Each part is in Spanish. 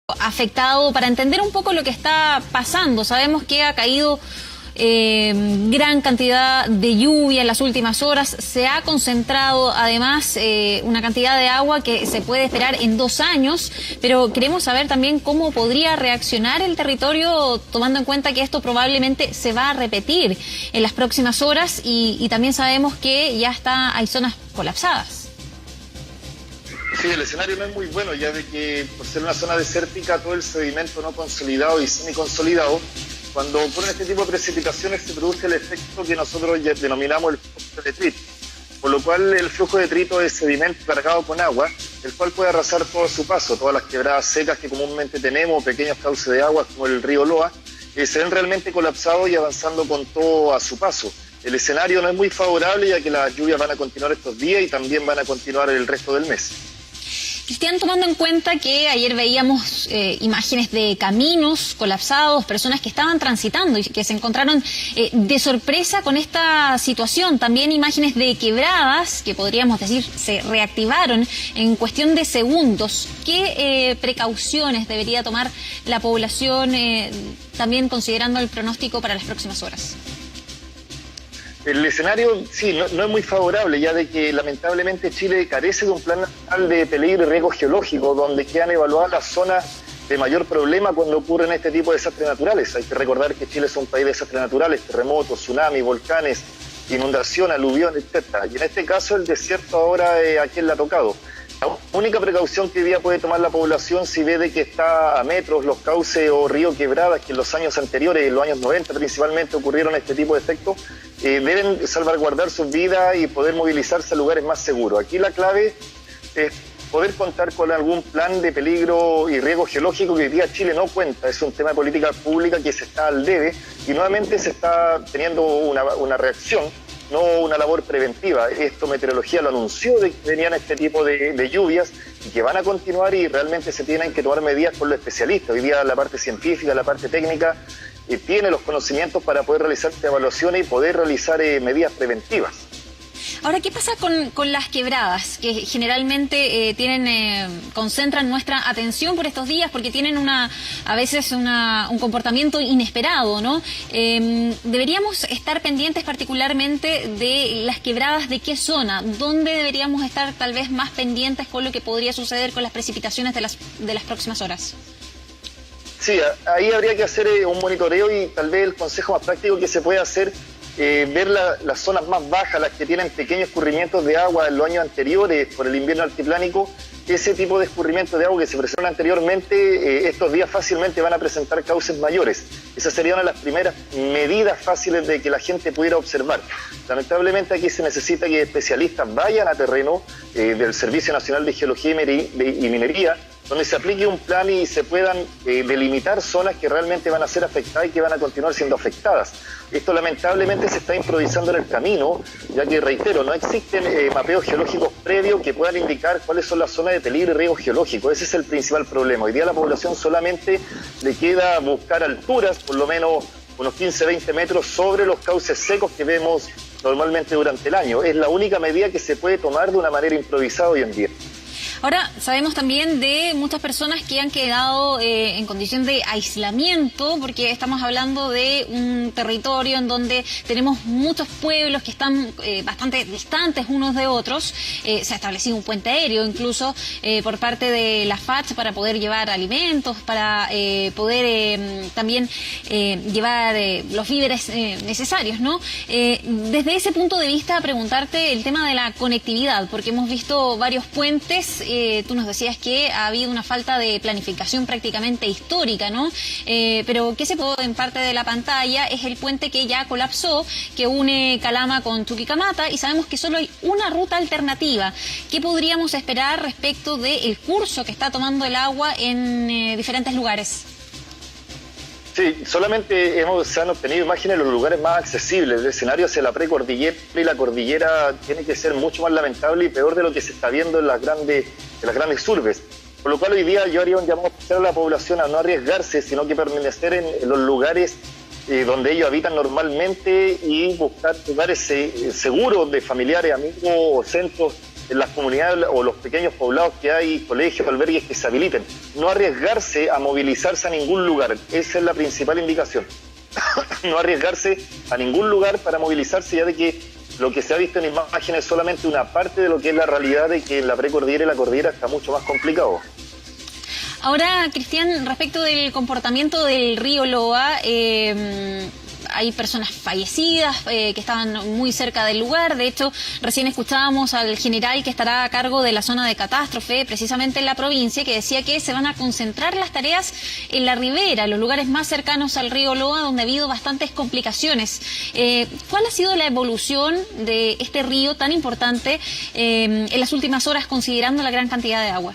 afectado, para entender un poco lo que está pasando. Sabemos que ha caído gran cantidad de lluvia en las últimas horas, se ha concentrado además una cantidad de agua que se puede esperar en 2 años, pero queremos saber también cómo podría reaccionar el territorio, tomando en cuenta que esto probablemente se va a repetir en las próximas horas y también sabemos que ya hay zonas colapsadas. Sí, el escenario no es muy bueno, ya de que por ser una zona desértica, todo el sedimento no consolidado y semiconsolidado, cuando ocurren este tipo de precipitaciones se produce el efecto que nosotros ya denominamos el flujo de detrito, por lo cual el flujo de detrito es sedimento cargado con agua, el cual puede arrasar todo a su paso. Todas las quebradas secas que comúnmente tenemos, pequeños cauces de agua como el río Loa, se ven realmente colapsados y avanzando con todo a su paso. El escenario no es muy favorable, ya que las lluvias van a continuar estos días y también van a continuar el resto del mes. Cristian, tomando en cuenta que ayer veíamos imágenes de caminos colapsados, personas que estaban transitando y que se encontraron de sorpresa con esta situación, también imágenes de quebradas que podríamos decir se reactivaron en cuestión de segundos. ¿Qué precauciones debería tomar la población también considerando el pronóstico para las próximas horas? El escenario, sí, no es muy favorable, ya de que lamentablemente Chile carece de un plan nacional de peligro y riesgo geológico, donde quedan evaluadas las zonas de mayor problema cuando ocurren este tipo de desastres naturales. Hay que recordar que Chile es un país de desastres naturales, terremotos, tsunamis, volcanes, inundación, aluvión, etc. Y en este caso el desierto ahora a quién le ha tocado. La única precaución que hoy día puede tomar la población si ve de que está a metros los cauces o ríos quebradas, que en los años anteriores, en los años 90 principalmente, ocurrieron este tipo de efectos, deben salvaguardar sus vidas y poder movilizarse a lugares más seguros. Aquí la clave es poder contar con algún plan de peligro y riesgo geológico que hoy día Chile no cuenta. Es un tema de política pública que se está al debe y nuevamente se está teniendo una reacción, no una labor preventiva. Esto Meteorología lo anunció de que venían este tipo de lluvias y que van a continuar y realmente se tienen que tomar medidas por los especialistas. Hoy día la parte científica, la parte técnica tiene los conocimientos para poder realizar esta evaluación y poder realizar medidas preventivas. Ahora, ¿qué pasa con las quebradas que generalmente concentran nuestra atención por estos días porque tienen a veces un comportamiento inesperado, ¿no? ¿Deberíamos estar pendientes particularmente de las quebradas de qué zona? ¿Dónde deberíamos estar tal vez más pendientes con lo que podría suceder con las precipitaciones de las próximas horas? Sí, ahí habría que hacer un monitoreo y tal vez el consejo más práctico que se puede hacer ver las zonas más bajas, las que tienen pequeños escurrimientos de agua en los años anteriores por el invierno altiplánico. Ese tipo de escurrimientos de agua que se presentaron anteriormente, estos días fácilmente van a presentar cauces mayores. Esa sería una de las primeras medidas fáciles de que la gente pudiera observar. Lamentablemente aquí se necesita que especialistas vayan a terreno del Servicio Nacional de Geología y Minería, donde se aplique un plan y se puedan delimitar zonas que realmente van a ser afectadas y que van a continuar siendo afectadas. Esto lamentablemente se está improvisando en el camino, ya que, reitero, no existen mapeos geológicos previos que puedan indicar cuáles son las zonas de peligro y riesgo geológico. Ese es el principal problema. Hoy día a la población solamente le queda buscar alturas, por lo menos unos 15-20 metros sobre los cauces secos que vemos normalmente durante el año. Es la única medida que se puede tomar de una manera improvisada hoy en día. Ahora, sabemos también de muchas personas que han quedado en condición de aislamiento, porque estamos hablando de un territorio en donde tenemos muchos pueblos que están bastante distantes unos de otros. Se ha establecido un puente aéreo incluso por parte de la FACH para poder llevar alimentos, para poder también llevar los víveres necesarios, ¿no? Desde ese punto de vista, preguntarte el tema de la conectividad, porque hemos visto varios puentes. Tú nos decías que ha habido una falta de planificación prácticamente histórica, ¿no? Pero que se pudo en parte de la pantalla es el puente que ya colapsó, que une Calama con Chuquicamata, y sabemos que solo hay una ruta alternativa. ¿Qué podríamos esperar respecto del curso que está tomando el agua en diferentes lugares? Sí, solamente se han obtenido imágenes de los lugares más accesibles. El escenario hacia la precordillera y la cordillera tiene que ser mucho más lamentable y peor de lo que se está viendo en las grandes urbes. Por lo cual hoy día yo haría un llamado especial a la población a no arriesgarse, sino que permanecer en los lugares donde ellos habitan normalmente y buscar lugares seguros de familiares, amigos o centros en las comunidades o los pequeños poblados que hay, colegios, albergues que se habiliten. No arriesgarse a movilizarse a ningún lugar, esa es la principal indicación. No arriesgarse a ningún lugar para movilizarse, ya de que lo que se ha visto en imágenes es solamente una parte de lo que es la realidad de que en la precordillera y la cordillera está mucho más complicado. Ahora, Cristian, respecto del comportamiento del río Loa, hay personas fallecidas que estaban muy cerca del lugar. De hecho, recién escuchábamos al general que estará a cargo de la zona de catástrofe, precisamente en la provincia, que decía que se van a concentrar las tareas en la ribera, los lugares más cercanos al río Loa, donde ha habido bastantes complicaciones. ¿Cuál ha sido la evolución de este río tan importante en las últimas horas, considerando la gran cantidad de agua?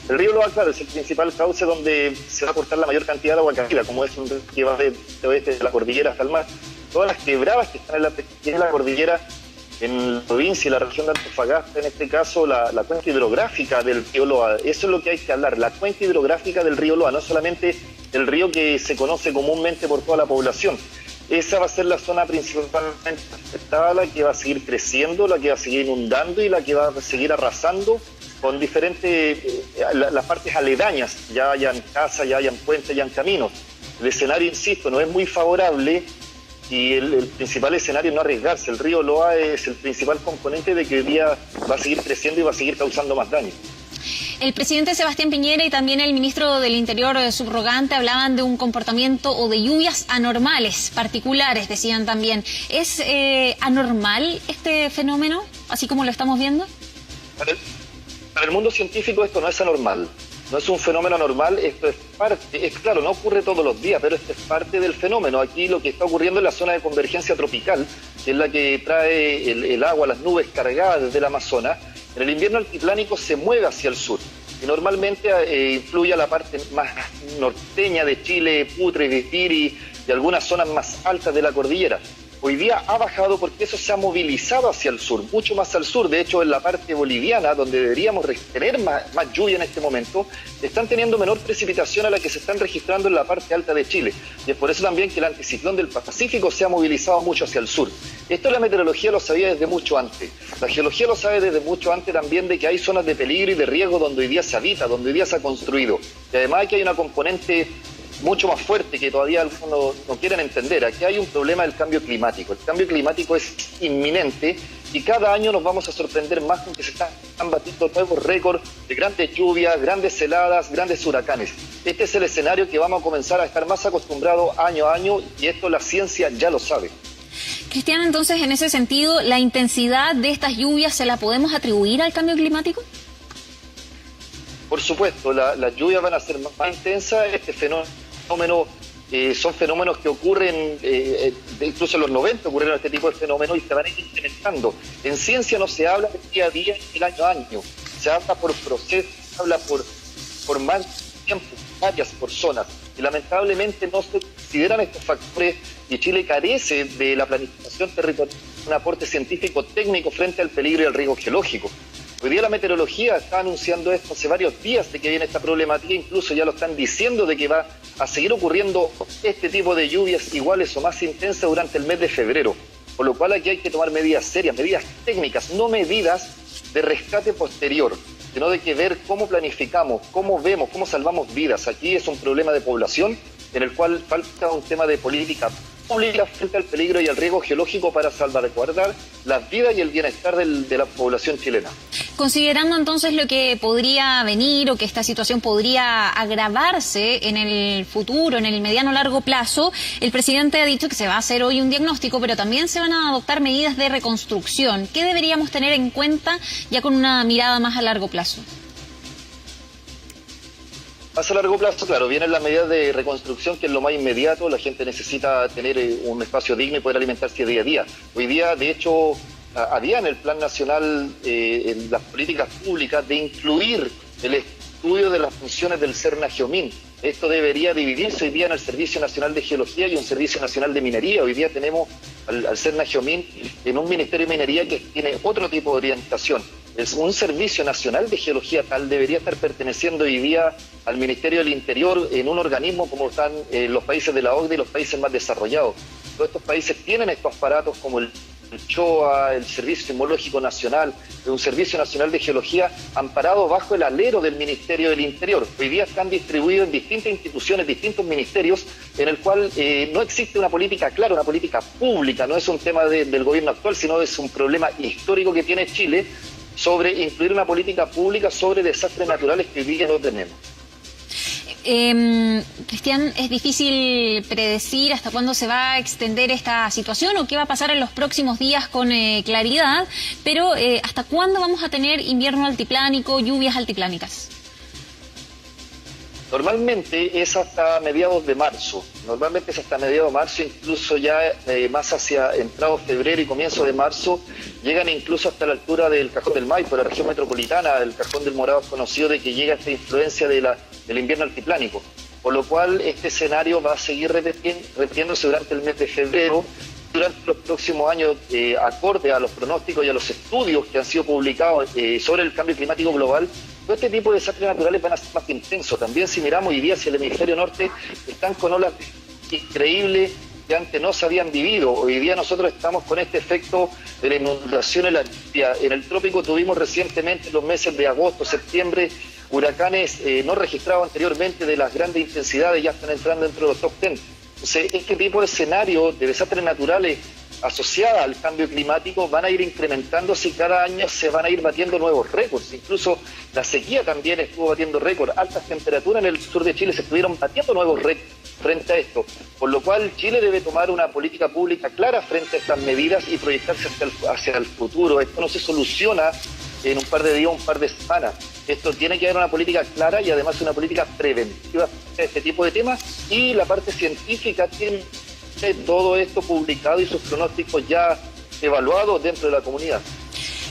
El río Loa, claro, es el principal cauce donde se va a cortar la mayor cantidad de agua caída, como es un río que va de oeste de la cordillera hasta el mar. Todas las quebradas que están en la cordillera, en la provincia y la región de Antofagasta, en este caso la cuenca hidrográfica del río Loa, eso es lo que hay que hablar, la cuenca hidrográfica del río Loa, no solamente el río que se conoce comúnmente por toda la población. Esa va a ser la zona principalmente afectada, la que va a seguir creciendo, la que va a seguir inundando y la que va a seguir arrasando con diferentes, las partes aledañas, ya hayan casas, ya hayan puentes, ya hayan caminos. El escenario, insisto, no es muy favorable y el principal escenario es no arriesgarse. El río Loa es el principal componente de que hoy día va a seguir creciendo y va a seguir causando más daño. El presidente Sebastián Piñera y también el ministro del Interior subrogante hablaban de un comportamiento o de lluvias anormales, particulares, decían también. ¿Es anormal este fenómeno, así como lo estamos viendo? Para el mundo científico esto no es anormal, no es un fenómeno anormal, esto es parte, es claro, no ocurre todos los días, pero esto es parte del fenómeno. Aquí lo que está ocurriendo es la zona de convergencia tropical, que es la que trae el agua, las nubes cargadas desde el Amazonas. En el invierno altiplánico se mueve hacia el sur y normalmente influye a la parte más norteña de Chile, Putre, Guitiri y algunas zonas más altas de la cordillera. Hoy día ha bajado porque eso se ha movilizado hacia el sur, mucho más al sur. De hecho, en la parte boliviana, donde deberíamos tener más lluvia en este momento, están teniendo menor precipitación a la que se están registrando en la parte alta de Chile. Y es por eso también que el anticiclón del Pacífico se ha movilizado mucho hacia el sur. Esto la meteorología lo sabía desde mucho antes. La geología lo sabe desde mucho antes también, de que hay zonas de peligro y de riesgo donde hoy día se habita, donde hoy día se ha construido. Y además aquí hay una componente mucho más fuerte que todavía algunos no quieren entender. Aquí hay un problema del cambio climático. El cambio climático es inminente y cada año nos vamos a sorprender más con que se están batiendo nuevos récords de grandes lluvias, grandes heladas, grandes huracanes. Este es el escenario que vamos a comenzar a estar más acostumbrados año a año y esto la ciencia ya lo sabe. Cristian, entonces, en ese sentido, ¿la intensidad de estas lluvias se la podemos atribuir al cambio climático? Por supuesto, las lluvias van a ser más intensas. Este fenómeno son fenómenos que ocurren, incluso en los 90 ocurrieron este tipo de fenómenos y se van a ir incrementando. En ciencia no se habla de día a día, el año a año. Se habla por procesos, se habla por más tiempo, áreas, por zonas. Y lamentablemente no se consideran estos factores y Chile carece de la planificación territorial, un aporte científico técnico frente al peligro y al riesgo geológico. Hoy día la meteorología está anunciando esto hace varios días de que viene esta problemática, incluso ya lo están diciendo de que va a seguir ocurriendo este tipo de lluvias iguales o más intensas durante el mes de febrero. Por lo cual aquí hay que tomar medidas serias, medidas técnicas, no medidas de rescate posterior, sino de que ver cómo planificamos, cómo vemos, cómo salvamos vidas. Aquí es un problema de población en el cual falta un tema de política pública frente al peligro y al riesgo geológico para salvaguardar las vidas y el bienestar de la población chilena. Considerando entonces lo que podría venir o que esta situación podría agravarse en el futuro, en el mediano largo plazo, el presidente ha dicho que se va a hacer hoy un diagnóstico, pero también se van a adoptar medidas de reconstrucción. ¿Qué deberíamos tener en cuenta ya con una mirada más a largo plazo? Más a largo plazo, claro, vienen las medidas de reconstrucción, que es lo más inmediato. La gente necesita tener un espacio digno y poder alimentarse día a día. Hoy día, de hecho, había en el Plan Nacional, en las políticas públicas, de incluir el estudio de las funciones del CERNA-GEOMIN. Esto debería dividirse hoy día en el Servicio Nacional de Geología y un Servicio Nacional de Minería. Hoy día tenemos al CERNA-GEOMIN en un Ministerio de Minería que tiene otro tipo de orientación. Es un Servicio Nacional de Geología tal debería estar perteneciendo hoy día al Ministerio del Interior en un organismo como están los países de la OCDE y los países más desarrollados. Todos estos países tienen estos aparatos como el CHOA, el Servicio Sismológico Nacional, un Servicio Nacional de Geología, amparado bajo el alero del Ministerio del Interior. Hoy día están distribuidos en distintas instituciones, distintos ministerios, en el cual no existe una política clara, una política pública. No es un tema del gobierno actual, sino es un problema histórico que tiene Chile sobre incluir una política pública sobre desastres naturales que hoy día no tenemos. Cristian, es difícil predecir hasta cuándo se va a extender esta situación o qué va a pasar en los próximos días con claridad, pero ¿hasta cuándo vamos a tener invierno altiplánico, lluvias altiplánicas? Normalmente es hasta mediados de marzo. Incluso ya más hacia entrado febrero y comienzo de marzo, llegan incluso hasta la altura del Cajón del Maipo, la región metropolitana. El Cajón del Morado es conocido de que llega esta influencia del invierno altiplánico, por lo cual este escenario va a seguir repitiéndose durante el mes de febrero. Durante los próximos años, acorde a los pronósticos y a los estudios que han sido publicados sobre el cambio climático global, todo este tipo de desastres naturales van a ser más intensos. También si miramos hoy día hacia el hemisferio norte, están con olas increíbles que antes no se habían vivido. Hoy día nosotros estamos con este efecto de la inundación en la lluvia. En el trópico tuvimos recientemente, en los meses de agosto, septiembre, huracanes no registrados anteriormente de las grandes intensidades, ya están entrando dentro de los top 10. Entonces, este tipo de escenarios de desastres naturales asociados al cambio climático van a ir incrementándose y cada año se van a ir batiendo nuevos récords. Incluso la sequía también estuvo batiendo récords. Altas temperaturas en el sur de Chile se estuvieron batiendo nuevos récords frente a esto. Por lo cual Chile debe tomar una política pública clara frente a estas medidas y proyectarse hacia el futuro. Esto no se soluciona en un par de días, un par de semanas. Esto tiene que haber una política clara y además una política preventiva de este tipo de temas, y la parte científica tiene todo esto publicado y sus pronósticos ya evaluados dentro de la comunidad.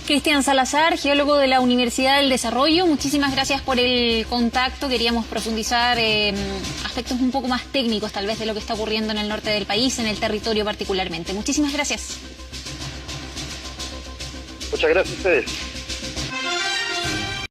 Cristian Salazar, geólogo de la Universidad del Desarrollo, muchísimas gracias por el contacto. Queríamos profundizar aspectos un poco más técnicos tal vez de lo que está ocurriendo en el norte del país, en el territorio particularmente. Muchísimas gracias. Muchas gracias a ustedes.